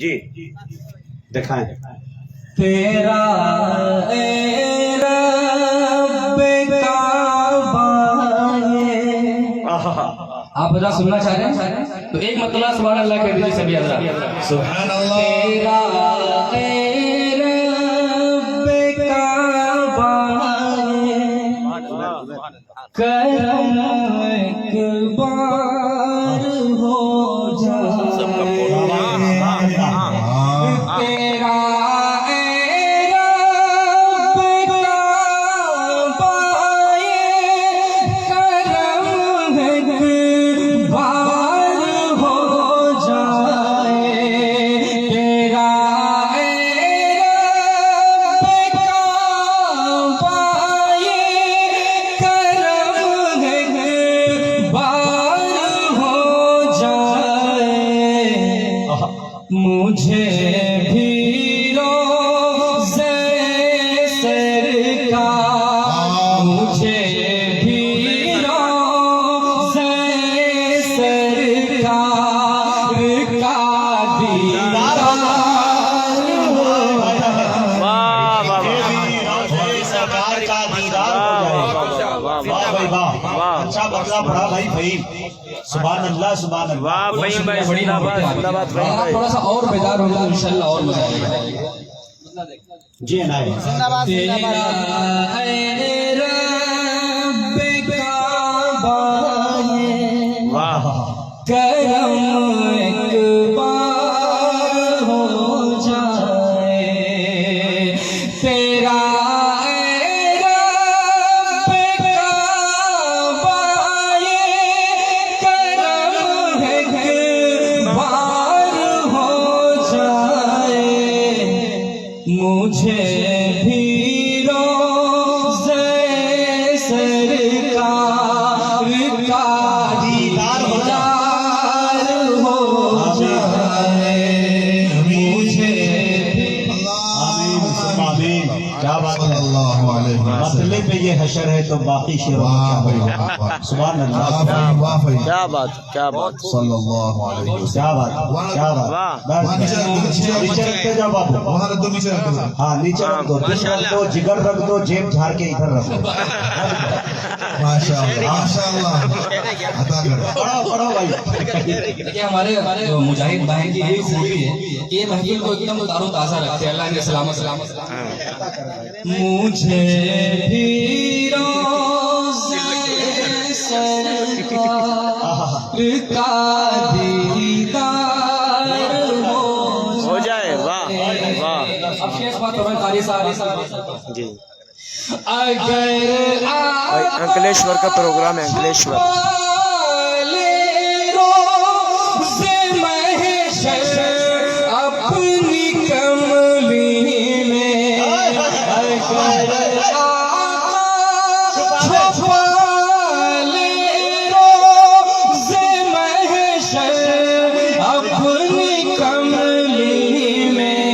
جی دکھائیں. تیرا اے رب کعبہ آپ حضرات سننا چاہ رہے ہیں تو ایک مرتبہ سبحان اللہ کہہ دیجیے سبھی حضرات. سبحان اللہ. تیرا اے رب کعبہ کرم ایک بار ہو جائے. تیرا اے رب کعبہ کرم ایک بار ہو جائے. تیرا اے رب کعبہ کرم ایک بار ہو جائے. مجھے بھی روزے سرکار مجھے بھی روزے سرکار کا دیدار سرکار کا دیدار ہو جائے. واہ بھائی واہ. اچھا بکلا پڑھا بھائی فہیم. سبحان اللہ سبحان اللہ. واہ بھائی زندہ باد. تھوڑا سا اور بیدار ہو جائے انشاءاللہ اور مزہ آئے گا. جی عنایت. تیرا اے رب کعبہ کرم ایک بار ہو جائے. تیرا اے رب کعبہ کرم ایک بار ہو جائے. مجھے بھی روزے سرکار کا دیدار ہو جائے. مجھے بھی آمین ثم آمین. کیا بات ہے. اللہ علیہ مسئلے پہ یہ حشر ہے تو باقی شیر سبحان اللہ. کیا بات کیا بات. صلی اللہ علیہ وسلم. کیا بات کیا بات. بس نیچے رکھتے جاؤ بابو. ہاں نیچے رکھ دو. دل رکھ دو, جگر رکھ دو, جیب جھاڑ کے ادھر رکھ دو. پڑھو پڑھو بھائی. دیکھیے ہمارے مجاہد بھائی کی یہی خوبی ہے کہ یہ محفل کو ایک دم تار و تازہ رکھتے ہیں. اللہ کے سلامت سلامت. مجھے بھی روزے سرکار کا دیدار ہو جائے. واہ واہ. اب شیخ بات ہمیں قاری صاحب جی اگر انکلیشور کا پروگرام ہے. انکلیشور اپنی کملی میں اپنی کملی میں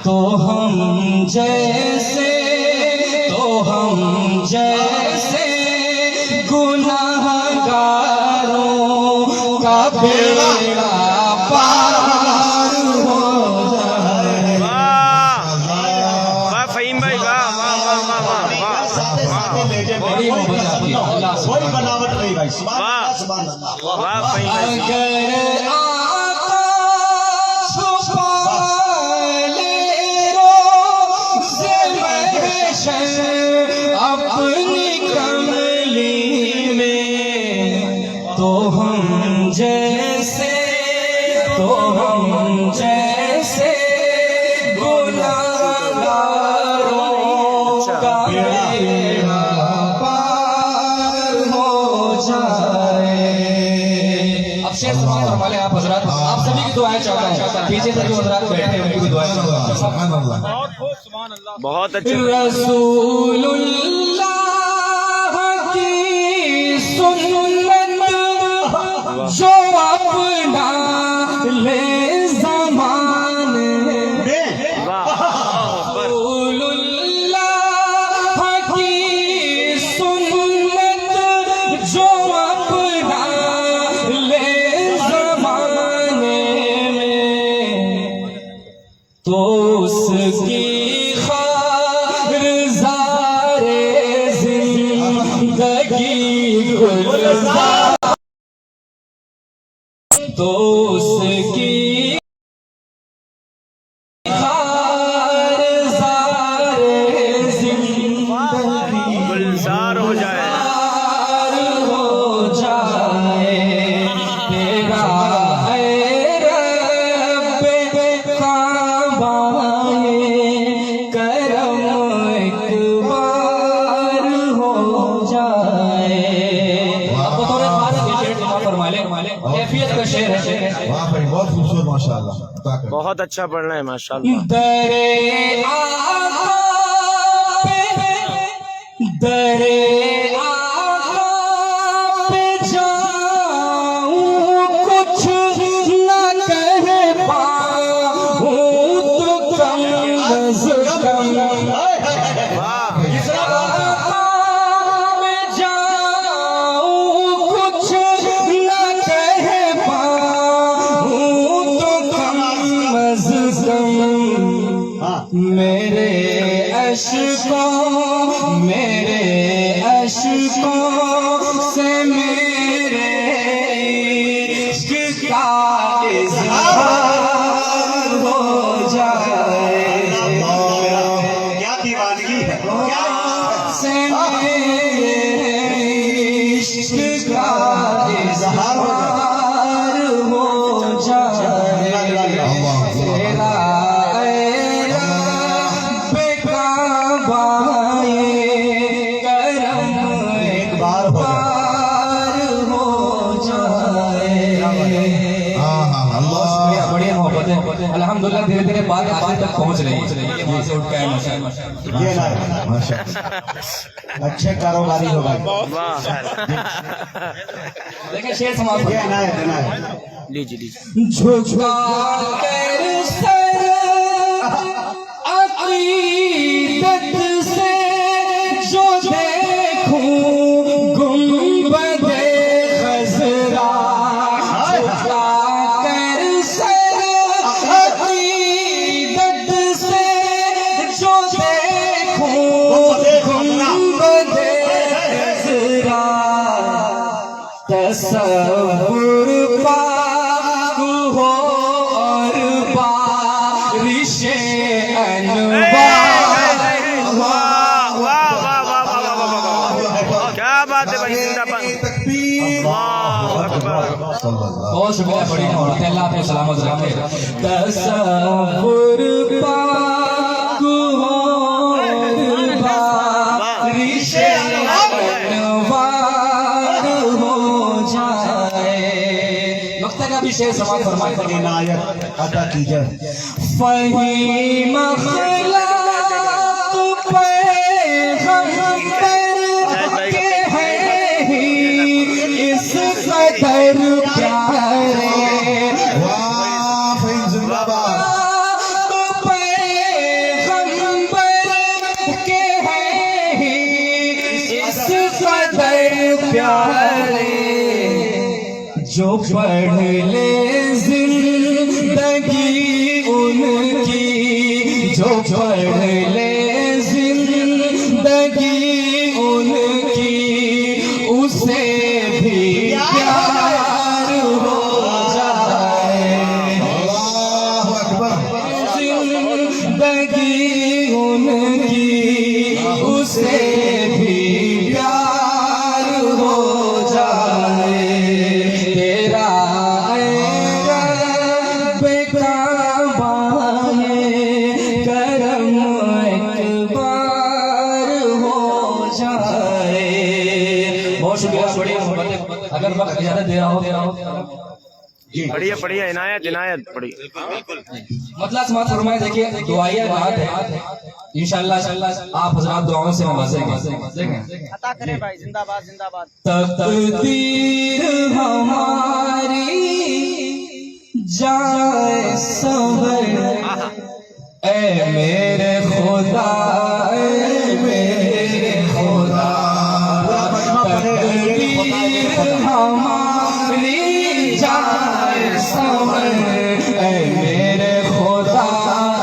تو ہم جیسے گناہ گاروں کا بیڑا پار ہو جائے. واہ فہیم بھائی. واہ واہ واہ واہ بڑی محبت آتی ہے. اللہ کوئی بناوٹ نہیں بھائی. سبحان اللہ واہ سبحان اللہ. واہ فہیم بھائی. اگر آقا چھپا لے روزے محشر اپنی کملی میں تو ہم جیسے گناہگاروں کا بیڑا پار ہو جائے. اب شیخ سماعت فرمالے آپ حضرات. آپ سبھی کی دعائیں چاہتا ہوں. پیچھے سے جو حضرات بیٹھے ہیں ان کی بھی دعائیں چاہتا ہوں. بہت اچھے. رسول اللہ کی سنت جو اپنا لے زمانے. رسول اللہ کی سنت جو اپنا لے زمانے میں تو اس کی خارزار زندگی گلزار تو اس کی خارزار زندگی گلزار ہو جائے ہو جائے تیرا اے رب کعبہ کرم ایک بار ہو جائے. آپ کو تھوڑے خاص شعر جمع فرما لیں کیفیت کا شعر ہے. واہ بھائی بہت خوبصورت ماشاءاللہ. بہت اچھا پڑھنا ہے ماشاءاللہ. درے آقا پہ جاؤں کچھ نہ کہہ پاؤں تو کم از کم آقا پہ جاؤں کچھ نہ کہہ پاؤں تو کم از کم میرے عشقوں سے میرے عشق کا اظہار ہو جائے. کیا دیوانگی ہے سے میرے عشق کا اظہار ہو جائے. تیرا الحمدللہ دھیرے دھیرے بات آخر تک پہنچ رہی ہے. یہاں سے اٹھ کے آئے ماشاءاللہ. اچھے کاروباری ہو گئے. دیکھیں شعر سماعت فرمائیں. لیجیے جھکا کر سر عقیدت سے جو دیکھوں گنبد خضرا. جھکا کر سر عقیدت سے جو دیکھوں گنبد خضرا. تصور پاک ہو اور بارش انوار. کیا بات ہے بھائی. زندہ باد. بہت شکریہ. بڑی محبت ہے. اللہ آپ کو سلامت رکھے. تصور پاک ہو اور بارش انوار ہو جائے. نقطہ کا بھی شعر سماعت فرمائے. عنایت عطا کیجئے. فہیم اخلاق پیغمبر کے ہیں ہی اس قدر پیارے. واہ فہیم زندہ باد. پیغمبر کے ہیں ہی اس قدر پیارے. جو پڑھ لے زندگی ان کی جو پڑھ لے زندگی ان کی اسے بھی پیار ہو جائے. اللہ اکبر. زندگی ان کی اسے بھی پیار ہو جائے. تیرا اے رب کعبہ کرم ایک بار ہو جائے. بہت شکریہ. بڑی محبت. اگر وقت زیادہ دے رہا ہو پڑھیے عنایت پڑھیے. مطلب سماعت فرمائے. دیکھیے دعائیہ بات ہے. انشاءاللہ آپ حضرات دعاؤں سے نوازیں گے. عطا کرے بھائی. زندہ باد زندہ باد. تقدیر ہماری جائے سنور اے میرے خدا اے میرے خدا. تقدیر ہماری جائے سنور اے میرے خدا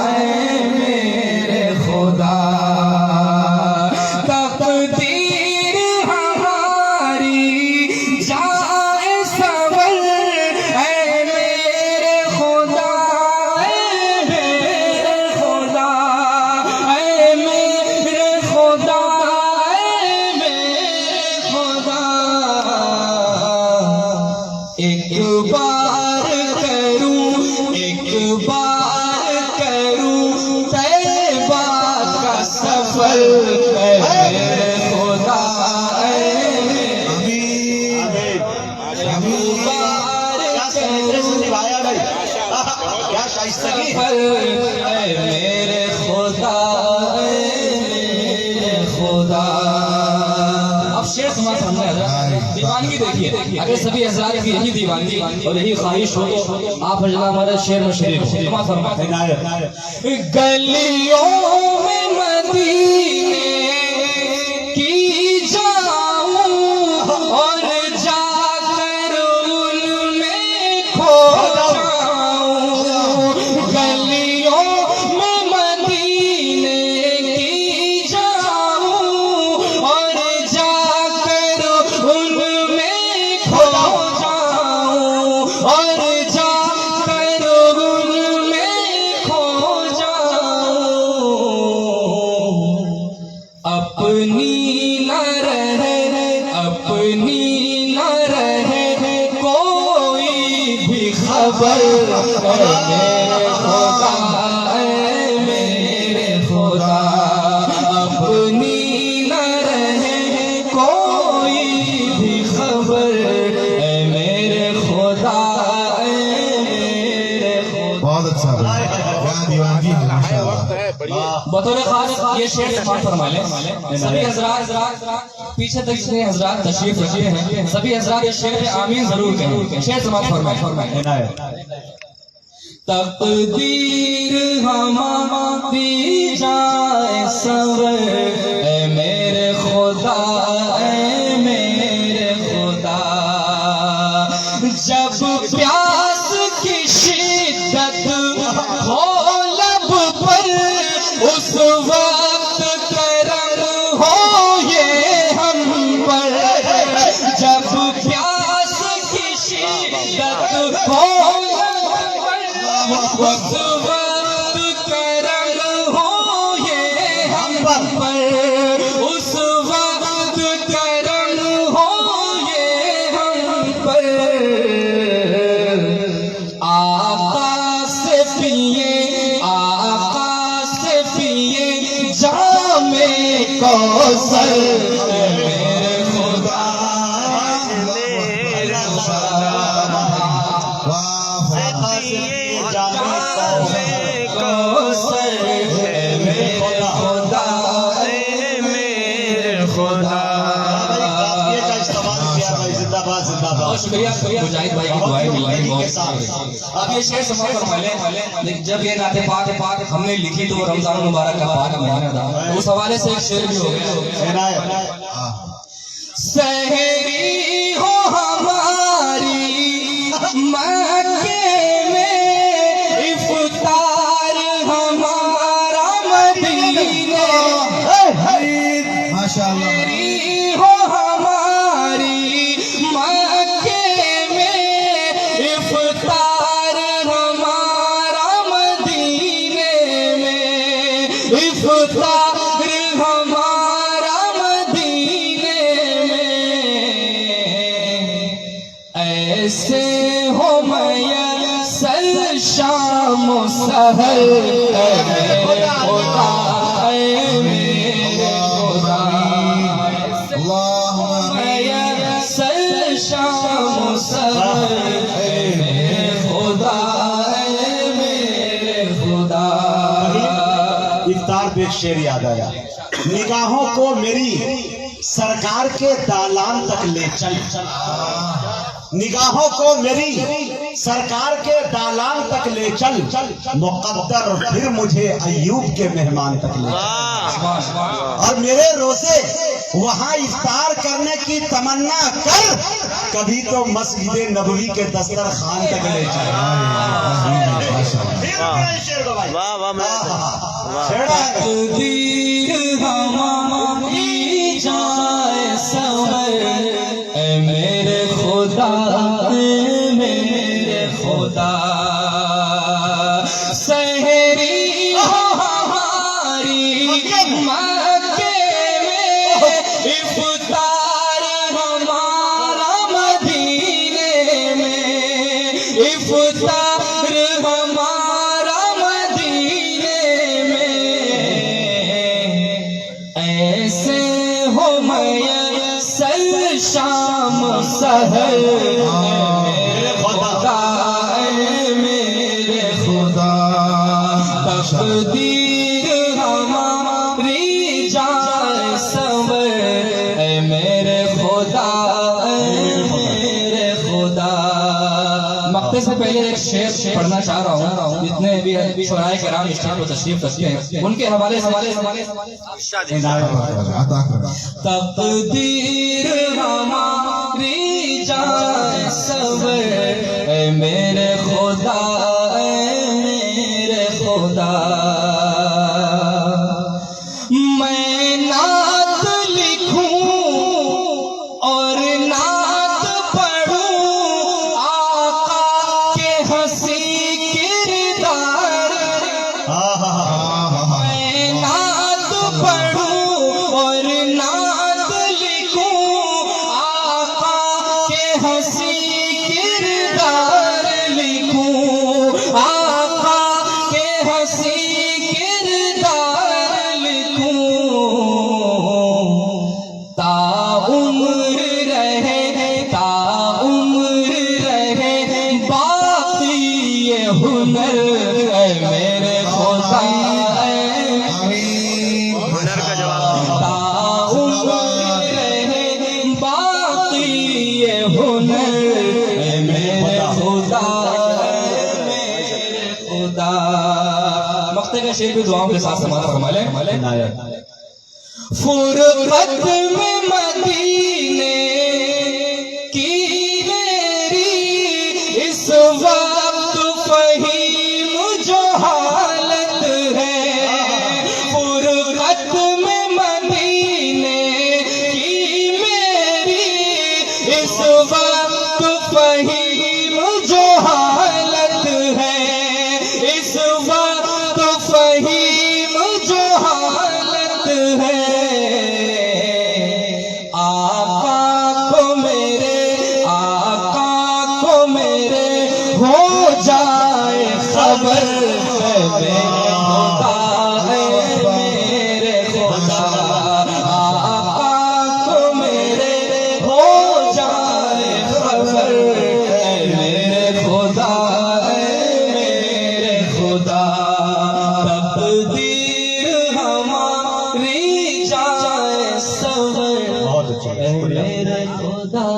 اے بار کروں طیبہ کا سفر اے میرے خدا اے کیا شائستگی ہے اے میرے خدا اے میرے خدا. اب شعر سماعت فرمائے حضرات. دیوانگی دیکھیے, اگر سبھی حضرات کی یہی دیوانگی اور یہی خواہش ہو تو آپ حضرات ہمارے شعر میں شریک ہو. سماعت فرمائے. گلیوں میں مدینے کی جاؤں اور جا کر ان میں کھو جاؤں. گلیوں میں مدینے کی جاؤں اور جا کر ان میں کھو جاؤں اور جا کر ان میں کھو جاؤں. اپنی نہ رہے کوئی بھی خبر اے میرے خدا اپنی نہ رہے کوئی بھی خبر اے میرے خدا اے میرے خدا. بہت اچھا بھائی کیا دیوانگی ہے ماشاءاللہ. بطور خاص یہ شعر سماعت فرما لیں. سبھی حضرات پیچھے تک جتنے حضرات تشریف رکھے ہیں سبھی حضرات اس شعر پہ آمین ضرور کہیں. شعر سماعت فرمائیں. تقدیر ہماری جائے سور اے میرے خدا اے میرے خدا. جب پیاس کی شدت ہو لب پر اس وقت کرم ہو یہ ہم پر. جب پیاس کی شدت ہو اس وقت کرم ہو یہ ہم پر. اس وقت کرم ہو یہ ہم پر. آقا سے پیے جام کوثر اے میرے خدا شکریہ مجاہد بھائی کی دعائیں ملی بہت. اب یہ شعر سماعت فرما لیں. جب یہ نعت پاک ہم نے لکھی تو وہ رمضان المبارک کا پاک مہینہ تھا. اس حوالے سے ایک شعر بھی ہو گیا. سحری ہو ہماری مکے میں افطار ہمارا مدینے ماشاءاللہ. سحری ہو ہماری مکے میں افطار ہمارا مدینے میں افطار ہمارا مدینے میں. ایسے ہو میسر شام و سحر اے میرے خدا اے میرے خدا. اللہم میسر شام و سحر اے میرے خدا اے میرے خدا. افطار پہ ایک شعر یاد آیا. نگاہوں کو میری سرکار کے دالان تک لے چل. نگاہوں کو میری سرکار کے دالان تک لے چل. مقدر پھر مجھے ایوب کے مہمان تک لے چل. اور میرے روزے وہاں افطار کرنے کی تمنا کر. کبھی تو مسجد نبوی کے دسترخوان تک لے چل. تقدیر ہماری جائے سور اے میرے خدا اے میرے خدا. سحری ہو ہماری مکے میں افطار ہمارا مدینے میں افطار ہمارا ہے میرے خدا میرے خدا تقدیر ہماری جائے سنور اے میرے خدا میرے خدا. مقطع سے پہلے ایک شعر پڑھنا چاہ رہا ہوں. جتنے بھی شعراء کرام اسٹیج پر تشریف رکھتے ہیں ان کے حوالے تقدیر ہماری جائے سنور اے میرے خدا میرے خدا. میں نعت لکھوں اور نعت پڑھوں آقا کے حسین کردار. میں نعت پڑھوں اور نعت لکھوں آقا کے حسین کردار لکھوں آقا کے حسین کردار لکھوں تا عمر رہے باقی یہ ہنر اے میرے خدا ہنر کا جواب تا عمر رہے باقی یہ ہنر اے میرے خدا میرے خدا. مقطع کا شعر بھی دعاؤں کے ساتھ سماعت فرما لیں. فرقت میں مدینے کی میری اس وقت فہیم جو حالت ہے. فرقت میں مدینے کی میری اس وقت فہیم جو حالت ہے. اس وقت فہیم جو حالت ہے. آقا کو میرے ہو جائے خبر میرے خدا میرے خدا. آقا کو میرے ہو جائے خبر میرے خدا میرے خدا. تقدیر ہماری جائے سنور بہت اچھا میرے خدا.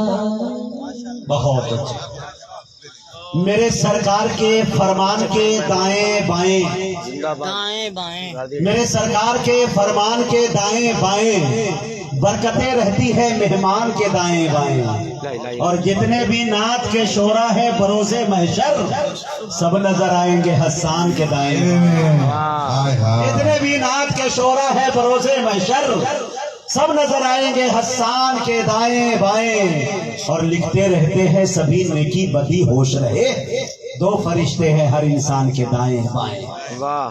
بہت اچھا. میرے سرکار کے فرمان کے دائیں بائیں دائیں بائیں میرے سرکار کے فرمان کے دائیں بائیں برکتیں رہتی ہے مہمان کے دائیں بائیں. اور جتنے بھی نعت کے شعرا ہے بروز محشر سب نظر آئیں گے حسان کے دائیں. جتنے بھی نعت کے شعرا ہے بروز محشر سب نظر آئیں گے حسان کے دائیں بائیں. اور لکھتے رہتے ہیں سبھی نیکی بدی ہوش رہے. دو فرشتے ہیں ہر انسان کے دائیں بائیں.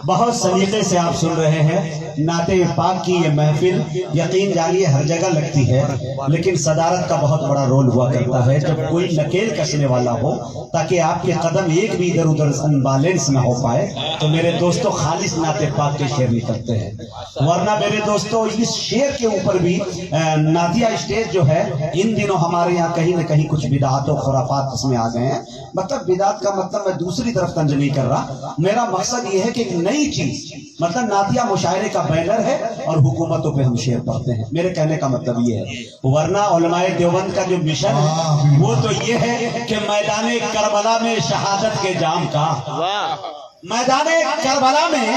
بہت سلیقے سے آپ سن رہے ہیں نعت پاک کی یہ محفل. یقین جانیے ہر جگہ لگتی ہے لیکن صدارت کا بہت بڑا رول ہوا کرتا ہے جب کوئی نکیل کسنے والا ہو تاکہ آپ کے قدم ایک بھی ادھر ادھر انبیلنس نہ ہو پائے. تو میرے دوستو خالص نعت پاک کے شعر نکلتے ہیں. ورنہ میرے دوستو اس شعر کے اوپر بھی نعتیہ اسٹیج جو ہے ان دنوں ہمارے یہاں کہیں نہ کہیں کچھ بدعات و خرافات اس میں آ گئے ہیں. مطلب بدعات کا مطلب میں دوسری طرف طنز نہیں کر رہا. میرا مقصد یہ ہے کہ ایک نئی چیز مطلب نعتیہ مشاعرے کا بینر ہے اور حکومتوں پہ ہم شعر پڑھتے ہیں. میرے کہنے کا مطلب یہ ہے. ورنہ علماء دیوبند کا جو مشن ہے وہ تو یہ ہے کہ میدان کربلا میں شہادت کے جام کا میدان کربلا میں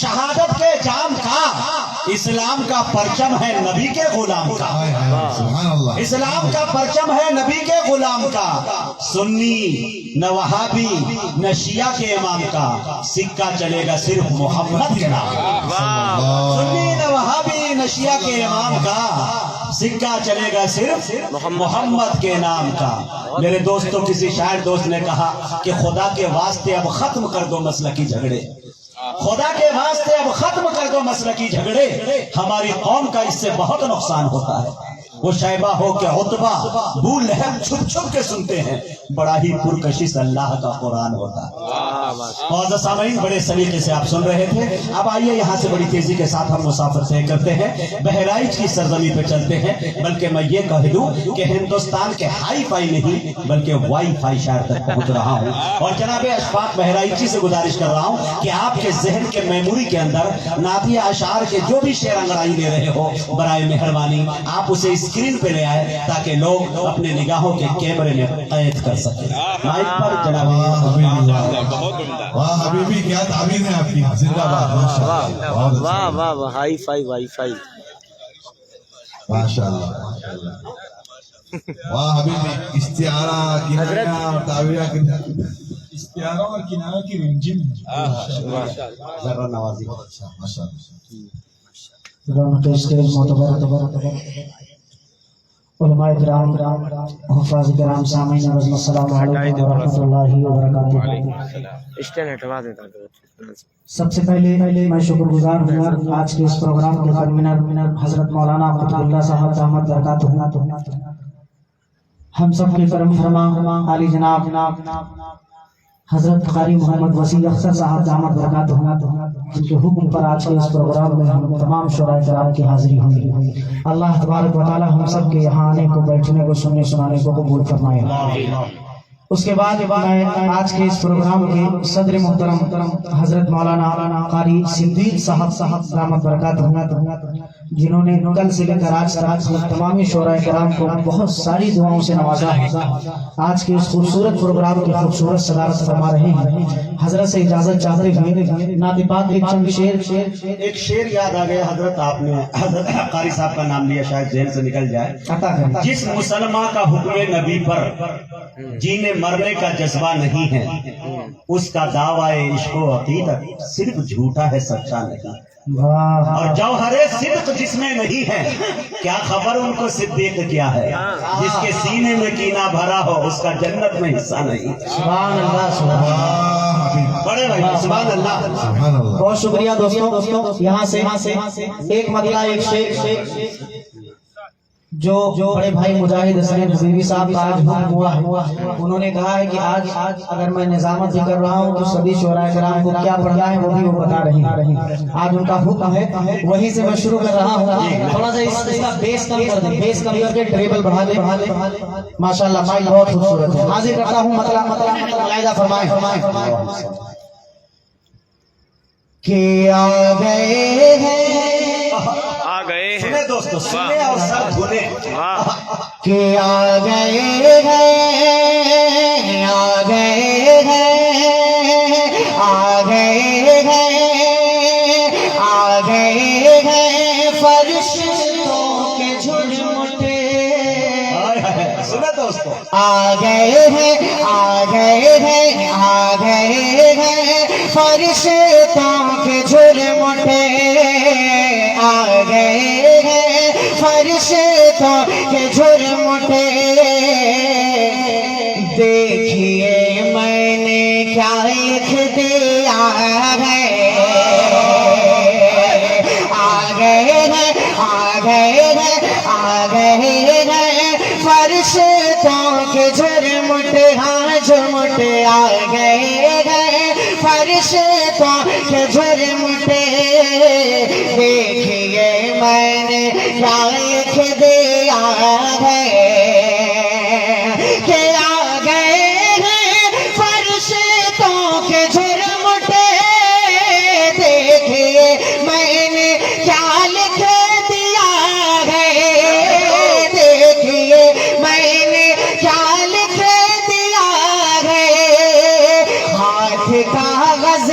شہادت کے جام کا اسلام کا پرچم ہے نبی کے غلام کا. اسلام کا پرچم ہے نبی کے غلام کا. سنی نہ وہابی نہ شیعہ کے امام کا سکہ چلے گا صرف محمد کے نام کا. سنی نہ وہابی نہ شیعہ کے امام کا سکہ چلے گا صرف محمد کے نام کا. میرے دوستوں کسی شاعر دوست نے کہا کہ خدا کے واسطے اب ختم کر دو مسلکی جھگڑے. خدا کے واسطے اب ختم کر دو مسلکی جھگڑے. ہماری قوم کا اس سے بہت نقصان ہوتا ہے. وہ شیبہ ہو کہ عتبہ بو لہب چھپ چھپ کے سنتے ہیں، بڑا ہی پرکشش اللہ کا قرآن ہوتا ہے۔ اور سامعین بڑے سلیقے سے آپ سن رہے تھے۔ اب آئیے یہاں سے بڑی تیزی کے ساتھ ہم مسافر طے کرتے ہیں، بہرائچ کی سرزمین پہ چلتے ہیں، بلکہ میں یہ کہہ دوں کہ ہندوستان کے ہائی فائی نہیں بلکہ وائی فائی شہر تک پہنچ رہا ہوں، اور جناب اشفاق بہرائچی سے گزارش کر رہا ہوں کہ آپ کے ذہن کے میموری کے اندر نعتیہ اشعار کے جو بھی شعر انگڑائی لے رہے ہو، برائے مہربانی آپ اسے اسکرین پہ لے آئے تاکہ لوگ اپنے نگاہوں کے کیمرے میں قید کر سکیں۔ مائک پر جناب واہ حبیبی، کیا تعبیر ہے آپ کی، زندہ باد، واہ واہ واہ، ہائی فائی وائی فائی، ماشاء اللہ۔ واہ حبیبی، استعارہ کنایہ اور تعبیرہ کی استعارہ اور کنایہ کی رنجن ہے، ذرا نوازی۔ ماشاء اللہ۔ علماء کرام، حفاظ کرام، سامعین رضی السلام علیکم ورحمۃ اللہ وبرکاتہ۔ اسٹینڈ ہٹوا دیتا سب سے پہلے میں شکر گزار ہوں آج کے اس پروگرام کے کنوینر حضرت مولانا قطب اللہ صاحب دامت برکاتہ، ہم سب کے کرم فرما عالی جناب حضرت قاری محمد وسیع اختر صاحب دامت برکاتہ، جن کے حکم پر آج کے اس پروگرام میں ہم تمام شعراء کرام کی حاضری ہوئی۔ اللہ تبارک و تعالی ہم سب کے یہاں آنے کو، بیٹھنے کو، سننے سنانے کو قبول فرمائے۔ اس کے بعد میں آج کے اس پروگرام کے صدر محترم حضرت مولانا قاری صدیق صاحب دامت برکاتہ، جنہوں نے کل سے لے کر آج تک تمامی شعراء کرام کو بہت ساری دعاؤں سے نوازا ہے، آج کے اس خوبصورت پروگرام کی خوبصورت صدارت فرما رہے ہیں۔ حضرت سے اجازت چاہتے ہوئے نعت پاک کے چند ایک شعر یاد آ گیا حضرت، آپ نے حضرت قاری صاحب کا نام لیا، شاید ذہن سے نکل جائے۔ عطا کریں۔ جس مسلمان کا حکم نبی پر جینے مرنے کا جذبہ نہیں ہے، اس کا دعوی عشق و عقیدت صرف جھوٹا ہے، سچا نہیں۔ اور جوہر صدق جس میں نہیں ہے، کیا خبر ان کو صدیق کیا ہے؟ جس کے سینے میں کینہ بھرا ہو، اس کا جنت میں حصہ نہیں۔ سبحان اللہ، سبحان اللہ، بڑے بھائی سبحان اللہ۔ سبحان اللہ۔ بہت شکریہ دوستوں۔ یہاں سے ایک مطلع، ایک شعر جو بڑے بھائی مجاہد حسین حبیبی صاحب کا آج حکم ہوا ہے، انہوں نے کہا ہے کہ آج اگر میں نظامت بھی کر رہا ہوں تو سبھی شعراء کرام کو کیا پڑھنا ہے وہ بھی وہ بتا رہی ہیں۔ آج ان کا حکم ہے، وہیں سے میں شروع کر رہا ہوں۔ تھوڑا سا اس کا بیس کم کر دیں، بیس کم کر کے ٹریبل بڑھا دیں۔ ماشاءاللہ مائک بہت خوبصورت ہے۔ حاضر کرتا ہوں مطلع ملاحظہ فرمائیں کہ آ گئے ہیں، آ گئے ہیں سنے دوستو، سنے اور سر دھنے۔ کہ آ گئے ہیں، آ گئے ہیں، آ گئے ہیں، آ گئے ہیں فرشتوں کے جھرمٹے، سنے دوستو، آ گئے ہیں، آ گئے ہیں، آ گئے ہیں فرشتوں کے جھرمٹے، آ گئے ہیں فرشتوں کے جھرمٹے۔ دیکھیے میں نے کیا لکھ دیا ہے، آ گئے ہیں، آ گئے ہیں، آ گئے ہیں فرشتوں کے جھرمٹے، ہاں جھرمٹے آ گئے ہیں فرشتوں کے جھرمٹے۔ دیکھیے میں نے کیا لکھ دیا ہے کہ آ گئے ہیں فرشتوں کے جھرمٹے۔ دیکھیے میں نے کیا لکھ دیا ہے، دیکھیے میں نے کیا لکھ دیا ہے۔ ہاتھ کاغذ،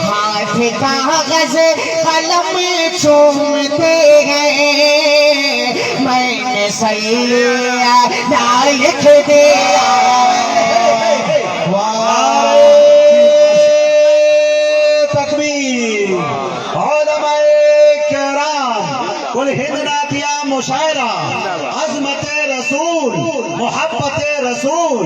ہاتھ کاغذ قلم چومتے ہیں، میں نے سیدہ لکھ دیا۔ تکبیر۔ علماء کرام، کل ہند نعتیہ مشاعرہ، عظمت رسول، محبت رسول،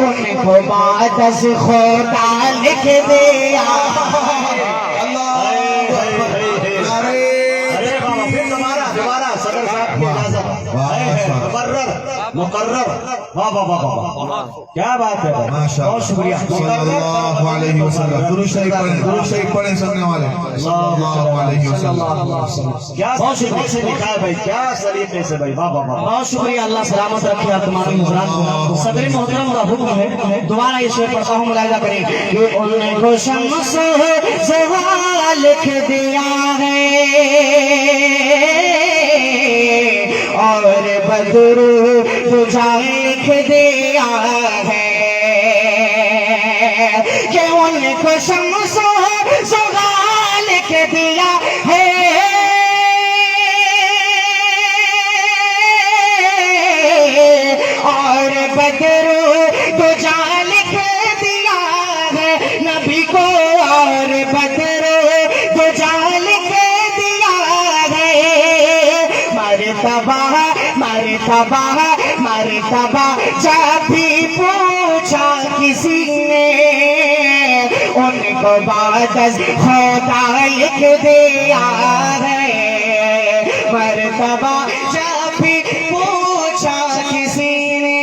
ان کو بعد از خدا لکھ دیا ارے بابا پھر دوبارہ صدر صاحب کی اجازت مقرر واہ واہ واہ واہ کیا بات ہے بہت شکریہ صلی اللہ علیہ وسلم درود شریف پڑھیں سننے والے صلی اللہ علیہ وسلم کیا بہت شکریہ سے لکھا ہے بھائی کیا سلیقے سے بھائی واہ واہ واہ بہت شکریہ اللہ سلامت رکھے آپ تمام حضرات کو صدر محترم کا حکم ہے دوبارہ یہ شعر پڑھتا ہوں ملاحظہ کریں کہ ان کو شمس زوال لکھ دیا ہے اور بدر تجھا لکھ دیا ہے کہ ان کو شمس زوال لکھ دیا ہے اور بدر تجھا لکھ دیا ہے نبی کو اور بدر تجھا لکھ دیا ہے مرتبہ جب بھی پوچھا کسی نے ان کو بعد از خدا لکھ دیا ہے مرتبہ جب بھی پوچھا کسی نے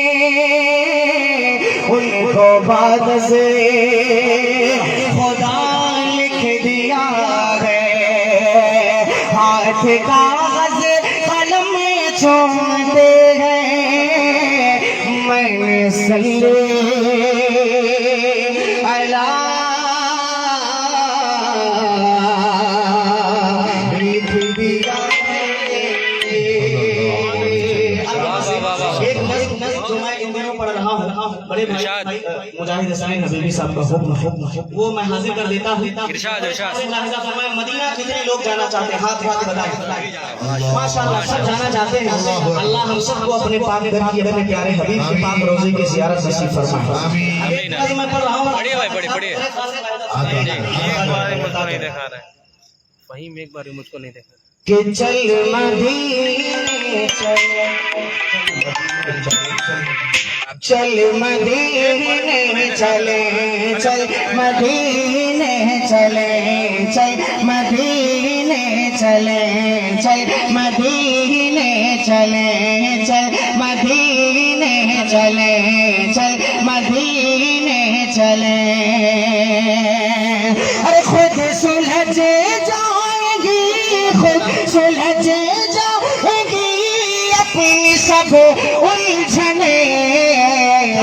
ان کو بعد از خدا لکھ دیا ہے ہاتھ کاغذ قلم چھوڑتے ہیں میں نے صلی اللہ لکھ دیا ایک نظم جو میں ان دنوں پڑھ رہا ہوں بڑے بھائی مجاہد حسین حبیبی صاحب کا حکم وہ میں حاضر کر دیتا ہوں مدینہ کتنے لوگ جانا چاہتے ہیں ہاتھ بتائیں ماشاءاللہ سب جانا چاہتے ہیں اللہ ہم سب کو اپنے پاک گھر کی اپنے پیارے حبیب کی پاک روزے کی زیارت نصیب فرمائے میں پڑھ رہا ہوں فہیم ایک بار مجھ کو نہیں دیکھا کہ چل مدینے چل مدینے چلے چل مدینے چلے چل مدینے چلے چل مدینے چلے چل مدینے چلے چل مدینے چلے ارے خود سلجھ جائیں گی خود سلجھ جائیں گی اپنی سب الجھنے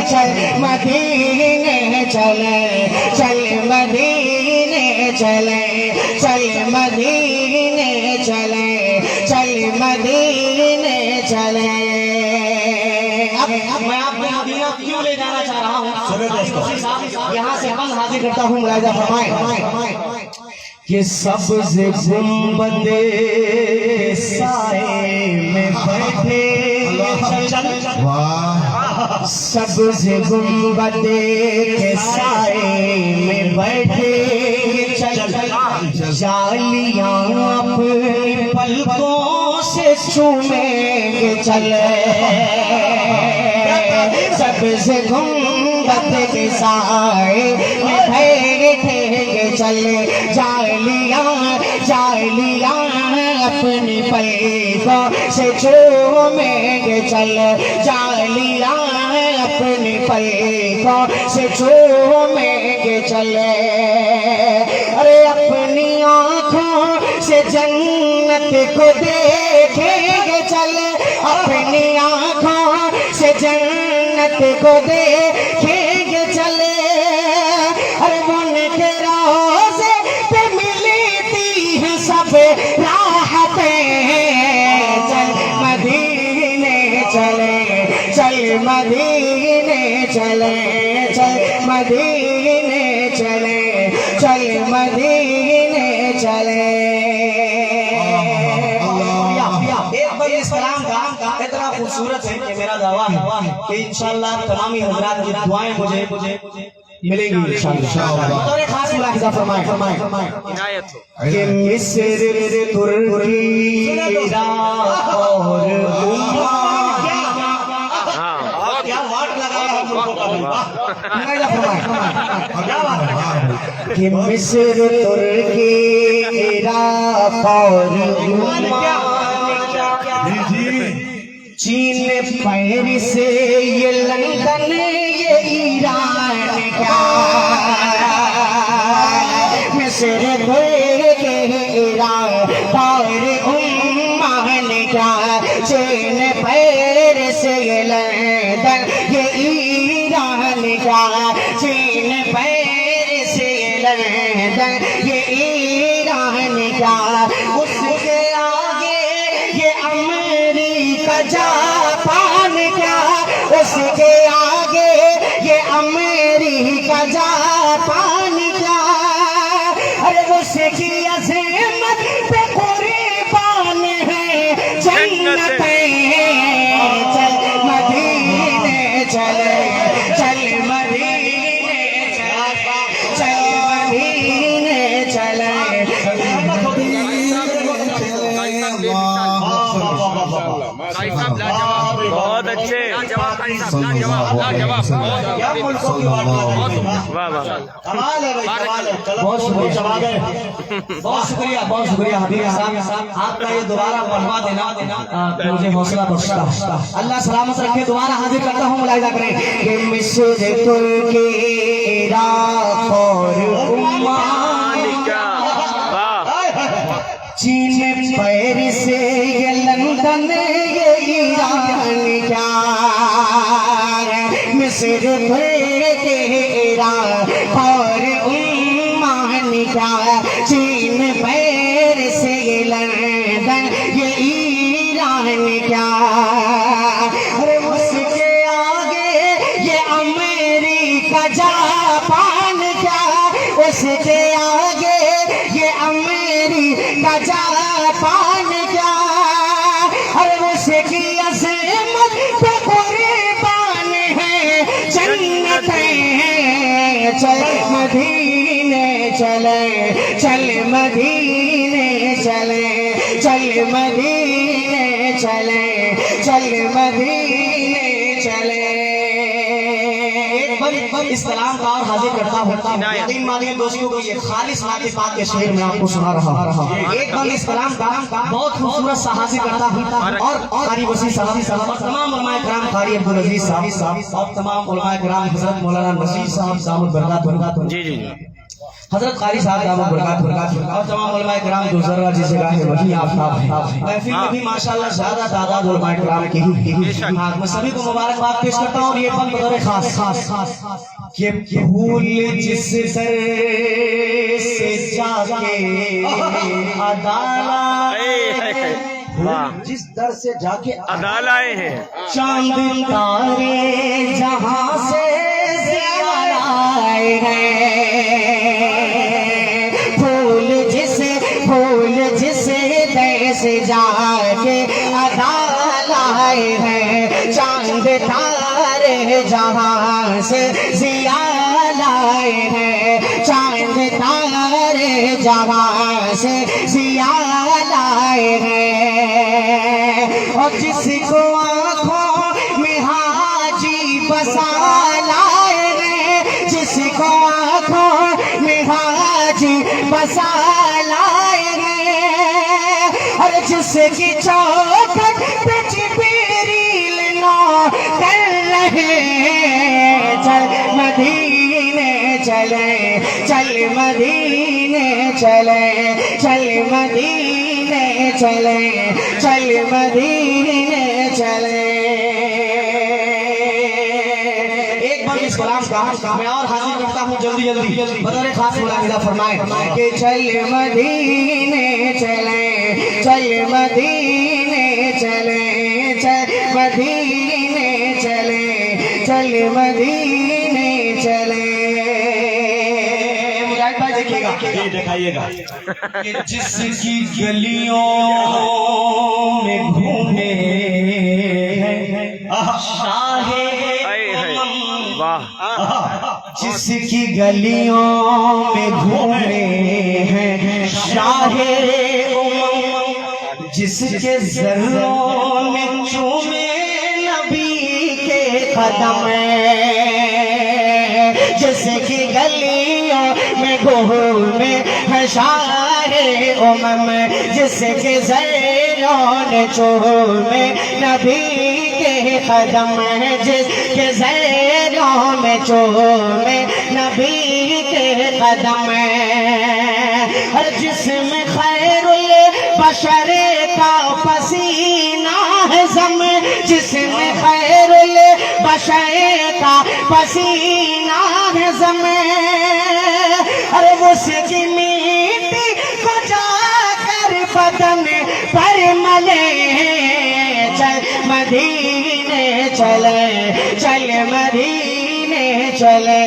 چل مدینے چلے چل مدینے چلے چل مدینے چلے چل مدینے چلے اب میں آپ کو مدینہ کیوں لے جانا چاہ رہا ہوں یہاں سے بند حاضر کرتا ہوں ملاحظہ فرمائیں کہ سبز گنبد سائے میں بیٹھے سبز گنبد کے سائے میں بیٹھے جالیاں اپنی پلکوں سے چومیں گے چلے سبز گنبد کے سائے میں بیٹھے گے چلے جالیاں اپنی پلکوں سے چومیں گے چلے جالیاں اپنی پلکوں سے چومیں گے چلے ارے اپنی آنکھوں سے جنت کو دیکھیں گے چلے اپنی آنکھوں سے جنت کو دیکھیں گے چلے ارے ان کے روزے پہ ملتی ہیں سب راحتیں چل مدینے چلے چل مدینے چلے چل مدینے چلے چل مدینے چلے ایک بار اس کلام کا اتنا خوبصورت ہے کہ میرا دعویٰ ہے کہ انشاءاللہ تمامی حضرات کی دعائیں مجھے ملیں گی انشاءاللہ بطور خاص ملاحظہ فرمائیں عنایت ہو کہ مصر ترکی عراق اور کیا واٹ لگایا ہم لوگوں کا ملاحظہ فرمائیں کہ مصر ترکی عراق اور چین پیرس یہ لندن یہ ایران کیا مصر ترکی عراق اور عمان کیا چین پیرس یہ لندن یہ ایران کیا چین پیرس یہ لندن یہ ایران کیا اس کے آگے یہ امریکہ جاپان کیا اس کے آگے یہ امریکہ جاپان کیا ارے اس کی عظمت پہ قربان ہے جنتیں چل مدینے چلے چل مدینے چل مدینے چلے بہت اچھے واہ واہ کمال ہے بھائی کمال ہے بہت شکریہ جواب ہے بہت شکریہ حبیب صاحب آپ کا یہ دوبارہ پڑھوا دینا مجھے حوصلہ بخشتا اللہ سلامت رکھے دوبارہ حاضر کرتا ہوں ملاحظہ کریں کہ مصر ترکی عراق اور عمان چین پیرس یہ لندن یہ ایران کیا مصر ترکی عراق اور عمان کیا چین پیرس یہ لندن یہ ایران کیا ارے اس کے آگے یہ امریکہ جاپان کیا اس کے آگے یہ امریکہ جاپان کیا ارے اس کی عظمت پہ قربان ہے جنتیں چل مدینے چلے چل مدینے چلے چل مدینے چلے چل مدینے چلے اس کلام کا اور حاضر کرتا ہوں یقین مانیے دوستوں کو یہ خالص نعت پاک کے شعر میں آپ کو سنا رہا ہوں ایک بار اس کلام کا بہت خوبصورت سا حاضر کرتا ہوں اور قاری وسیع صاحب اور تمام علماء کرام قاری عبدالعزیز صاحب اور تمام علماء کرام حضرت مولانا نصیر صاحب دامت برکات جی جی جی حضرت قاری صاحب دامت برکات اور تمام علماء کرام جو ذرہ جس جگہ ہے وہی آفتاب ہے محفل میں بھی ماشاءاللہ زیادہ تعداد علماء کرام کی میں سبھی کو مبارکباد پیش کرتا ہوں اور یہ بند بطور خاص کہ پھول جس در سے جا کے جس در سے جا کے ادا لائے ہیں چاند تارے جہاں سے زیادہ آئے ہیں پھول جس در سے جا کے ادا لائے ہیں چاند تارے جہاں سے ضیاء لائے ہیں چاند تارے جہاں سے ضیاء لائے ہیں اور جس کو آنکھوں میں حاجی بسا لائے ہیں جس کو آنکھوں میں حاجی بسا لائے ہیں اور جس کی چوکھٹ پہ جبریل نو کر رہے چل مدینے چلے چل مدینے چلے چل مدینے چلے چل مدینے چلے ایک بار اس کلام کا میں اور حاضر کرتا ہوں جلدی بطور خاص ملاحظہ فرمائیں کہ چل مدینے چلے چل مدینے چلے چل مدینے چلے چل مدینے چلے مجاہد بھائی دیکھیے گا یہ دکھائیے گا کہ جس کی گلیوں میں گھومے شاہ واہ جس کی گلیوں میں گھومے ہیں شاہ جس کے ذروں میں چومے نبی کے قدم جس کی گلیوں میں گھومے ہیں شاہ امم جس کے زیروں نے چومے نبی کے قدم جس کے زیروں میں چومے نبی کے قدم ہر جسم خیر البشر کا پسینہ ہے زم جسم خیر البشر کا پسینہ ہے زم ارے اس کی میٹی کو جا کر بدن پر ملے چل مدینے چلے چل مدینے چلے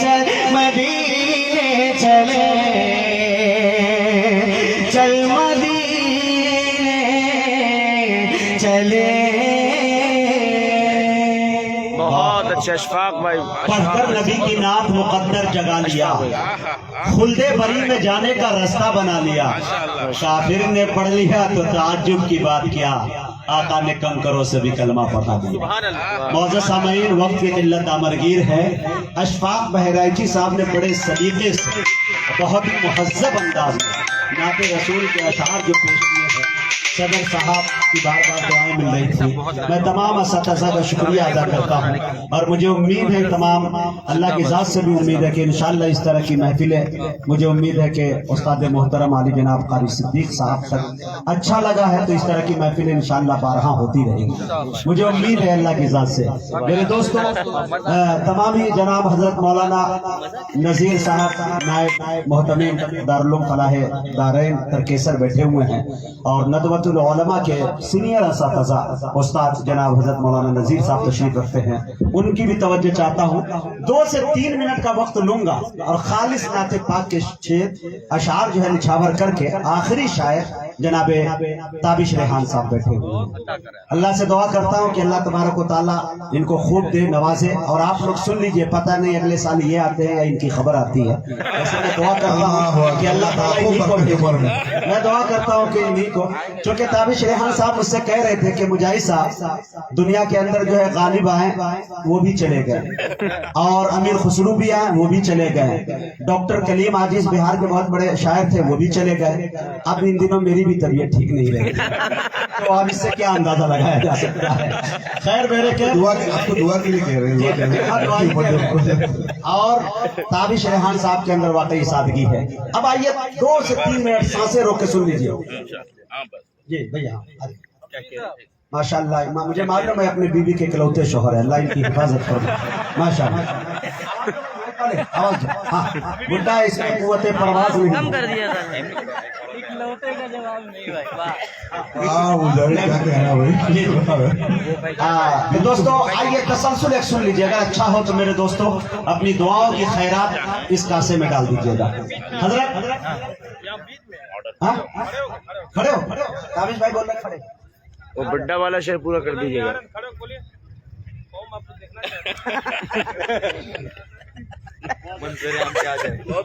چل مدینے چلے چل مدینے چلے بہت اچھا اشفاق بھائی. پڑھ کر نبی کی نعت مقدر جگا لیا خلد بری میں جانے کا راستہ بنا لیا کافر نے پڑھ لیا تو تعجب کی بات کیا آقا نے کم کرو سے بھی کلمہ پڑھا دیا. معزز سامعین وقت کی قلت آمرگیر ہے. اشفاق بہرائچی صاحب نے بڑے سلیقے سے بہت ہی مہذب انداز میں نعت رسول کے اشعار جو پیش کیے ہیں صدر صاحب کی بار بار دعائیں مل رہی تھی. میں تمام اساتذہ کا شکریہ ادا کرتا ہوں اور مجھے امید ہے تمام اللہ کی ذات سے بھی امید ہے کہ انشاءاللہ اس طرح کی محفلیں مجھے امید ہے کہ استاد محترم علی جناب قاری صدیق صاحب تک اچھا لگا ہے تو اس طرح کی محفلیں انشاءاللہ بارہا ہوتی رہیں گی. مجھے امید ہے اللہ کی ذات سے. میرے دوستوں تمام ہی جناب حضرت مولانا نذیر صاحب نائب محتمم دارالعلوم فلاح دارین ترکیسر بیٹھے ہوئے ہیں اور ندوۃ العلماء کے سینئر اساتذہ استاد جناب حضرت مولانا نذیر صاحب تشریف رکھتے ہیں. ان کی بھی توجہ چاہتا ہوں. 2 سے 3 منٹ کا وقت لوں گا اور خالص نعت پاک کے 6 اشعار جو ہے نچھاور کر کے آخری شاعر جناب تابش ریحان صاحب بیٹھے ہوئے ہیں. اللہ سے دعا کرتا ہوں کہ اللہ تبارک و تعالیٰ ان کو خوب دے نوازے اور آپ لوگ سن لیجئے پتہ نہیں اگلے سال یہ آتے ہیں یا ان کی خبر آتی ہے. ایسے میں دعا کرتا ہوں کہ اللہ تعالیٰ انہی کو میں دعا کرتا ہوں کہ انہی کو چونکہ تابش ریحان صاحب مجھ سے کہہ رہے تھے کہ مجاہد صاحب دنیا کے اندر جو ہے غالب آئے وہ بھی چلے گئے اور امیر خسرو بھی آئے وہ بھی چلے گئے. ڈاکٹر کلیم عاجز بہار کے بہت بڑے شاعر تھے وہ بھی چلے گئے. اب ان دنوں میری بھی طبیعت ٹھیک نہیں رہی تو اب اس سے کیا اندازہ لگایا جا سکتا ہے. خیر میرے کہ آپ کو دعا کے لیے کہہ رہے ہیں اور تابش ریحان صاحب کے اندر واقعی سادگی ہے. اب آئیے 2 سے 3 منٹ سانسیں روک کے سن لیجیے. جی بھیا ماشاء اللہ مجھے معلوم ہے اپنے بیوی کے اکلوتے شوہر ہے. اللہ ان کی حفاظت فرمائے ماشاء اللہ. بڈھا اس میں قوت پرواز نہیں کم کر دیا تھا اکلوتے کا جواب نہیں بھائی. دوستو آئیے تسلسل ایک سن لیجیے. اگر اچھا ہو تو میرے دوستو اپنی دعاؤں کی خیرات اس کاسے میں ڈال دیجیے گا. حضرت کھڑے ہو تابش بھائی بول رہے کھڑے. وہ بڈھا والا شعر پورا کر دیجیے گا.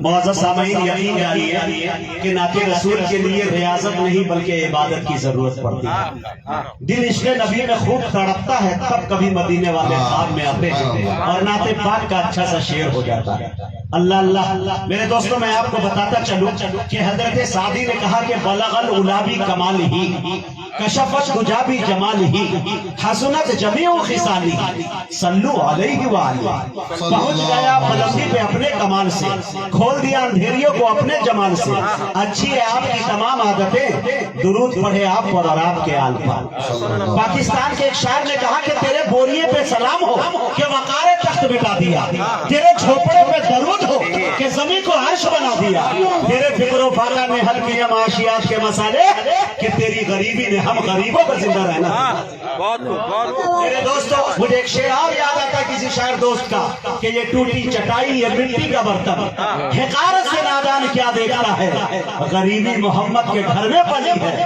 معزز سامعین یقین جانیے کہ نعت رسول کے لیے ریاضت نہیں بلکہ عبادت کی ضرورت پڑتی ہے. دل عشق نبی میں خوب تڑپتا ہے تب کبھی مدینے والے خواب میں آتے ہیں اور نعت پاک کا اچھا سا شعر ہو جاتا ہے. اللہ اللہ. میرے دوستوں میں آپ کو بتاتا چلوں کہ حضرت سعدی نے کہا کہ بلغ العلابی کمال ہی کشفت حجابی جمال ہی حسنت جمیع خصالی صلو علیہ وآلہ. پہنچ گیا بلندی پہ اپنے کمال سے کھول دیا اندھیریوں کو اپنے جمال سے. اچھی ہے آپ کی تمام عادتیں درود پڑھے آپ پر اور آپ کے آل پر. پاکستان کے ایک شاعر نے کہا کہ تیرے بوریے پہ سلام ہو کہ وقار تخت بٹا دیا. تیرے جھوپڑے پہ درود ہو کہ زمین کو عرش بنا دیا. تیرے فکر و فاقہ نے حل کیا معاشیات کے مسئلے کہ تیری غریبی نے ہم غریبوں کو زندہ رہنا. میرے دوستو مجھے ایک شعر اور یاد آتا ہے کسی شاعر دوست کا کہ یہ ٹوٹی چٹائی یہ مٹی کا برتن حقارت سے نادان کیا دیکھتا ہے. غریبی محمد کے گھر میں پلی ہے